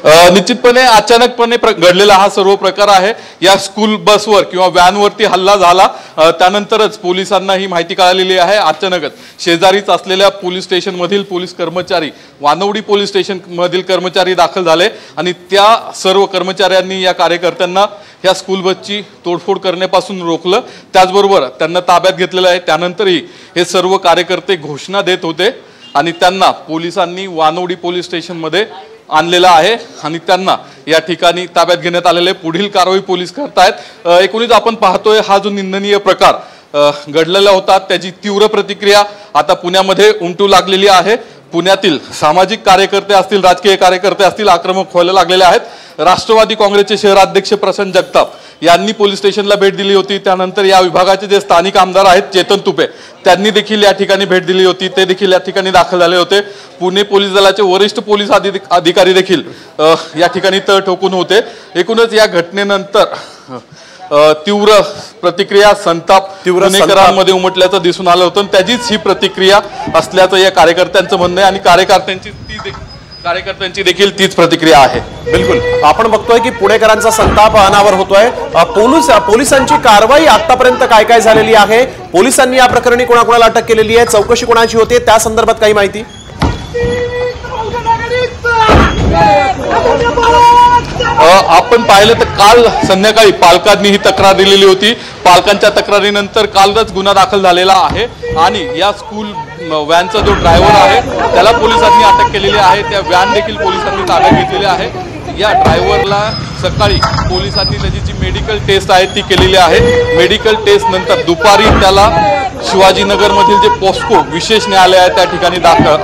निश्चितपणे अचानकपणे घडलेला हा सर्व प्रकार आहे। या स्कूल बसवर किंवा व्हॅनवरती हल्ला झाला त्यानंतरच पोलिसांना ही माहिती कळालेली आहे। अचानकच शेजारीच असलेल्या पोलीस स्टेशन मधील पोलीस कर्मचारी वानवडी पोलीस स्टेशन मधील कर्मचारी दाखल झाले आणि त्या सर्व कर्मचाऱ्यांनी या कार्यकर्त्यांना या स्कूल बसची तोडफोड करण्यापासून रोखलं। त्याचबरोबर त्यांना ताब्यात घेतलेलं आहे। त्यानंतरही हे सर्व कार्यकर्ते घोषणा देत होते आणि त्यांना पोलिसांनी वानवडी पोलीस स्टेशन मध्ये आणलेला आहे आणि त्यांना या ठिकाणी ताब्यात घेण्यात आलेले। पुढील कारवाई पोलीस करतायत। एकूणच आपण पाहतोय हा जो निंदनीय प्रकार घडलेला होता त्याची तीव्र प्रतिक्रिया आता पुण्यामध्ये उमटू लागलेली आहे। पुण्यातील सामाजिक कार्यकर्ते असतील, राजकीय कार्यकर्ते असतील, आक्रमक व्हायला लागलेले आहेत। राष्ट्रवादी काँग्रेसचे शहराध्यक्ष प्रशांत जगताप यांनी पोलीस स्टेशनला भेट दिली होती। त्यानंतर या विभागाचे जे स्थानिक आमदार आहेत चेतन तुपे त्यांनी देखील या ठिकाणी भेट दिली होती, ते देखील या ठिकाणी दाखल झाले होते। पुणे पोलीस दलाचे वरिष्ठ पोलीस अधिकारी देखील या ठिकाणी तळ ठोकून होते। एकूणच या घटनेनंतर तीव्र प्रतिक्रिया, संताप पुणेकरांमध्ये उमटल्याचं दिसून आलं होतं। त्याचीच ही प्रतिक्रिया असल्याचं या कार्यकर्त्यांचं म्हणणं आहे आणि कार्यकर्त्यांची देखील तीच प्रतिक्रिया आहे। बिलकुल आपण बघतोय की पुणेकरांचा संताप अनावर होतोय। पोलिसांची कारवाई आतापर्यंत काय काय झालेली आहे, पोलिसांनी या प्रकरणी कोणाकोणाला अटक केलेली आहे, चौकशी कोणाची होते त्या संदर्भात काही माहिती? आपण पाहिलं तर काल संध्याकाळी पालकांनी ही तक्रार दिलेली होती। पालकांच्या तक्रारीनंतर कालच गुन्हा दाखल झालेला आहे आणि या स्कूल व्हॅनचा जो ड्रायव्हर आहे त्याला पोलिसांनी अटक केलेली आहे। त्या व्हॅन देखील पोलिसांनी ताब्यात घेतलेली आहे। या ड्रायव्हरला सकाळी पोलिसांनी त्याची जी मेडिकल टेस्ट आहे ती केलेली आहे। मेडिकल टेस्ट नंतर दुपारी त्याला शिवाजीनगर मधील जे पोस्को विशेष न्यायालय आहे त्या ठिकाणी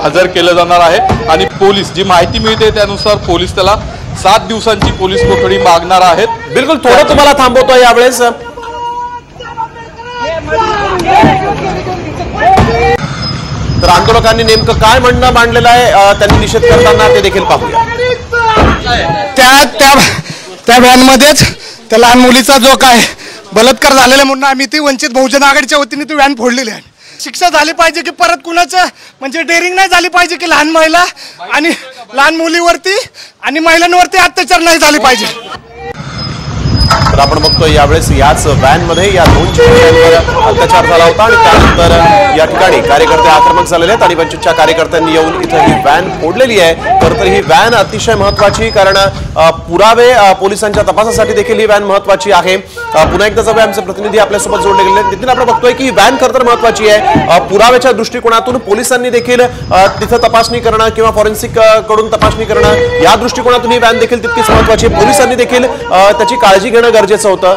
हजर केलं जाणार आहे आणि पोलीस जी माहिती मिळते त्यानुसार पोलीस त्याला 7 दिवसांची पोलीस कोठडी मागणार आहेत। बिलकुल थोडं तुम्हाला थांबवतो यावेळेस। तर आंदोलकांनी नेमकं काय म्हणणं मांडलेलं आहे त्यांनी निषेध करताना ते देखील पाहूया। त्या व्हॅनमध्येच त्या लहान मुलीचा जो काय बलात्कार झालेला म्हणून आम्ही ती वंचित बहुजन आघाडीच्या वतीने ती व्हॅन फोडलेली आहे। शिक्षा झाली पाहिजे की परत कुणाचं म्हणजे डेअरिंग नाही झाली पाहिजे की लहान महिला आणि लहान मुलीवरती आणि महिलांवरती अत्याचार नाही झाले पाहिजे। तर आपण बघतोय यावेळेस याच व्हॅन मध्ये या 2 चिमुकल्यांवर अत्याचार झाला होता आणि त्यानंतर या ठिकाणी कार्यकर्ते आक्रमक झालेले आहेत आणि वंचितच्या कार्यकर्त्यांनी येऊन इथे ही व्हॅन फोडलेली आहे। तर ही व्हॅन अतिशय महत्त्वाची, कारण पुरावे पोलिसांच्या तपासासाठी देखील ही व्हॅन महत्त्वाची आहे। पुन्हा एकदा जाऊया, आमचे प्रतिनिधी आपल्यासोबत जोडले गेले आहेत। आपण बघतोय की ही व्हॅन खरं तर महत्त्वाची आहे। पुराव्याच्या दृष्टिकोनातून पोलिसांनी देखील तिथे तपासणी करणं किंवा फॉरेन्सिक कडून तपासणी करणं या दृष्टिकोनातून ही व्हॅन देखील तितकीच महत्त्वाची आहे। पोलिसांनी देखील त्याची काळजी घेणं गरजेचं होतं।